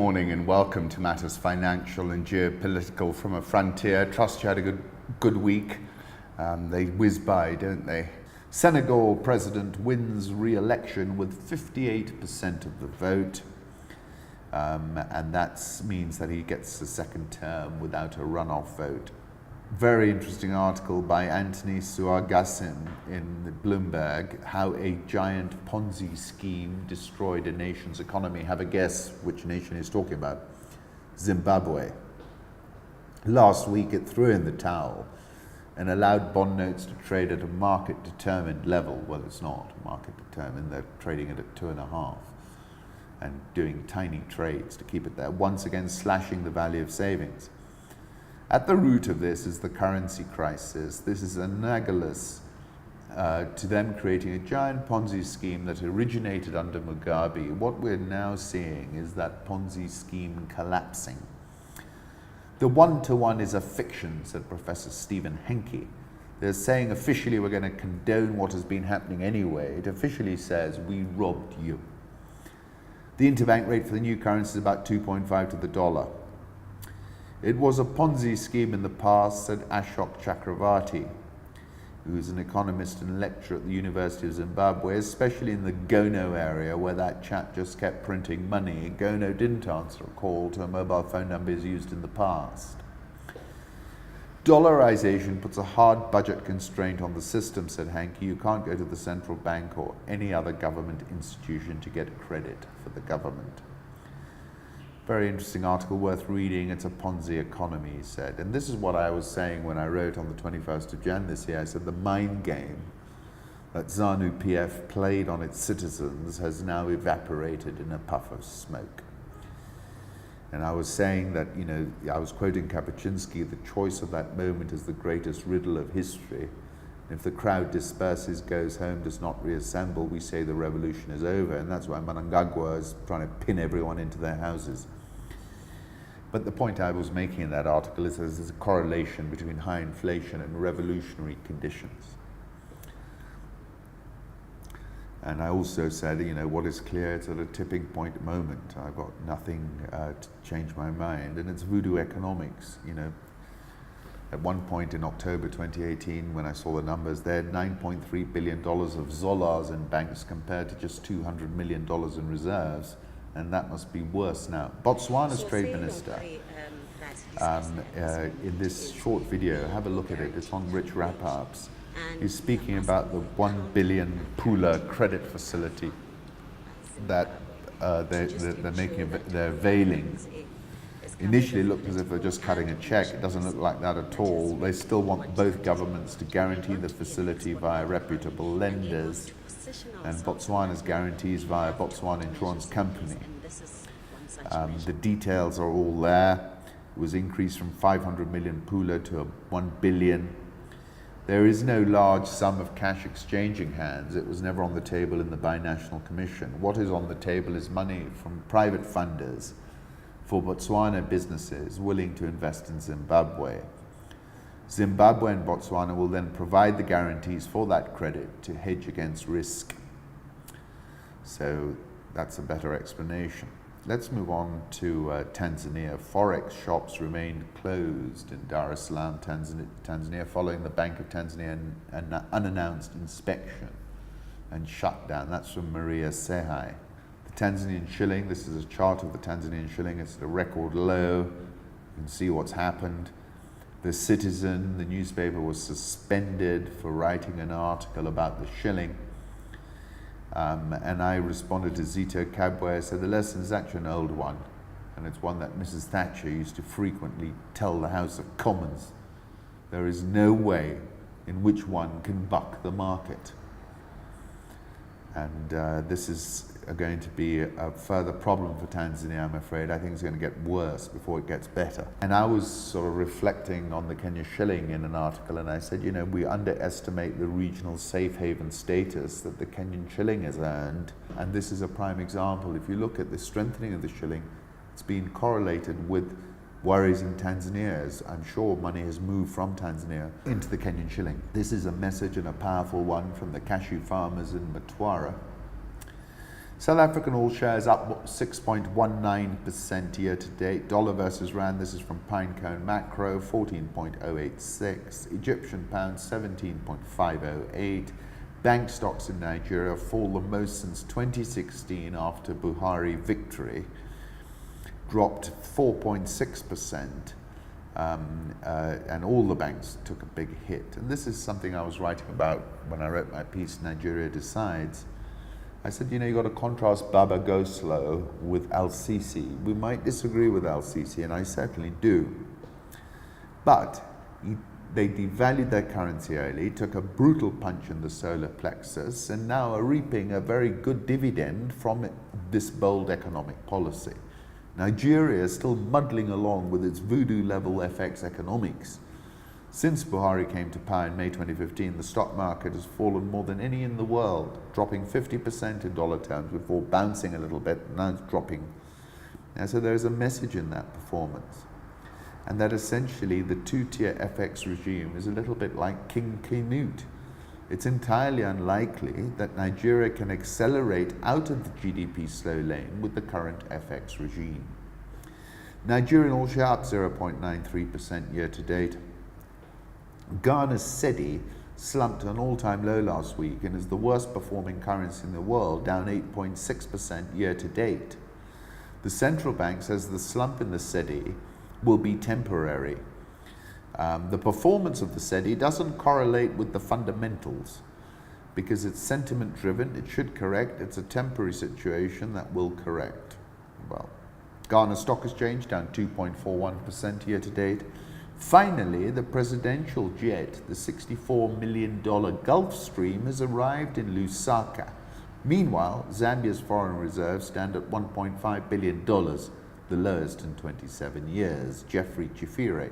Morning and welcome to Matters Financial and Geopolitical from a Frontier. Trust you had a good week. They whiz by, don't they? Senegal president wins re-election with 58% of the vote, and that means that he gets a second term without a runoff vote. Very interesting article by Anthony Suargassin in Bloomberg, how a giant Ponzi scheme destroyed a nation's economy. Have a guess which nation he's talking about. Zimbabwe. Last week it threw in the towel and allowed bond notes to trade at a market-determined level. Well, it's not market-determined. They're trading it at 2.5 and doing tiny trades to keep it there, once again slashing the value of savings. At the root of this is the currency crisis. This is analogous to them creating a giant Ponzi scheme that originated under Mugabe. What we're now seeing is that Ponzi scheme collapsing. The one-to-one is a fiction, said Professor Stephen Henke. They're saying officially we're going to condone what has been happening anyway. It officially says we robbed you. The interbank rate for the new currency is about 2.5 to the dollar. It was a Ponzi scheme in the past, said Ashok Chakravarti, who is an economist and lecturer at the University of Zimbabwe, especially in the Gono area where that chap just kept printing money. Gono didn't answer a call to a mobile phone number he's used in the past. Dollarization puts a hard budget constraint on the system, said Hankey. You can't go to the central bank or any other government institution to get credit for the government. Very interesting article, worth reading. It's a Ponzi economy, he said. And this is what I was saying when I wrote on the 21st of Jan this year. I said the mind game that ZANU-PF played on its citizens has now evaporated in a puff of smoke. And I was saying that, I was quoting Kapuscinski, the choice of that moment is the greatest riddle of history. If the crowd disperses, goes home, does not reassemble, we say the revolution is over. And that's why Mnangagwa is trying to pin everyone into their houses. But the point I was making in that article is there's a correlation between high inflation and revolutionary conditions. And I also said, what is clear, it's at a tipping point moment. I've got nothing to change my mind. And it's voodoo economics, At one point in October 2018, when I saw the numbers, they had $9.3 billion of Zolars in banks compared to just $200 million in reserves. And that must be worse now. Botswana's trade minister, in this short video, have a look at it, it's on Rich Wrap-Ups. He's speaking about the $1 billion Pula credit facility that they're availing. Initially, it looked as if they're just cutting a check. It doesn't look like that at all. They still want both governments to guarantee the facility via reputable lenders, and Botswana's guarantees via Botswana Insurance Company. The details are all there. It was increased from 500 million Pula to 1 billion. There is no large sum of cash exchanging hands. It was never on the table in the Binational Commission. What is on the table is money from private funders for Botswana businesses willing to invest in Zimbabwe. Zimbabwe and Botswana will then provide the guarantees for that credit to hedge against risk. So that's a better explanation. Let's move on to Tanzania. Forex shops remained closed in Dar es Salaam, Tanzania, following the Bank of Tanzania an unannounced inspection and shutdown. That's from Maria Sehai. The Tanzanian shilling, this is a chart of the Tanzanian shilling, it's at a record low. You can see what's happened. The Citizen, the newspaper, was suspended for writing an article about the shilling. And I responded to Zito Kabwe. I said the lesson is actually an old one, and it's one that Mrs. Thatcher used to frequently tell the House of Commons. There is no way in which one can buck the market. And this is going to be a further problem for Tanzania, I'm afraid. I think it's going to get worse before it gets better. And I was sort of reflecting on the Kenya shilling in an article, and I said, we underestimate the regional safe haven status that the Kenyan shilling has earned. And this is a prime example. If you look at the strengthening of the shilling, it's been correlated with worries in Tanzania, as I'm sure money has moved from Tanzania into the Kenyan shilling. This is a message, and a powerful one, from the cashew farmers in Mtwara, South African all shares up 6.19% year to date. Dollar versus rand, this is from Pinecone Macro, 14.086. Egyptian pound, 17.508. Bank stocks in Nigeria fall the most since 2016 after Buhari victory, dropped 4.6%. And all the banks took a big hit. And this is something I was writing about when I wrote my piece, Nigeria Decides. I said, you know, you've got to contrast Baba Go Slow with Al-Sisi. We might disagree with Al-Sisi, and I certainly do. But they devalued their currency early, took a brutal punch in the solar plexus, and now are reaping a very good dividend from this bold economic policy. Nigeria is still muddling along with its voodoo-level FX economics. Since Buhari came to power in May 2015, the stock market has fallen more than any in the world, dropping 50% in dollar terms before bouncing a little bit, now it's dropping. And so there's a message in that performance. And that essentially the two-tier FX regime is a little bit like King Canute. It's entirely unlikely that Nigeria can accelerate out of the GDP slow lane with the current FX regime. Nigerian all share up 0.93% year to date. Ghana's cedi slumped to an all-time low last week and is the worst performing currency in the world, down 8.6% year to date. The central bank says the slump in the cedi will be temporary. The performance of the cedi doesn't correlate with the fundamentals because it's sentiment driven, it should correct, it's a temporary situation that will correct. Well, Ghana Stock Exchange down 2.41% year to date. Finally, the presidential jet, the $64 million Gulfstream, has arrived in Lusaka. Meanwhile, Zambia's foreign reserves stand at $1.5 billion, the lowest in 27 years. Jeffrey Chifire.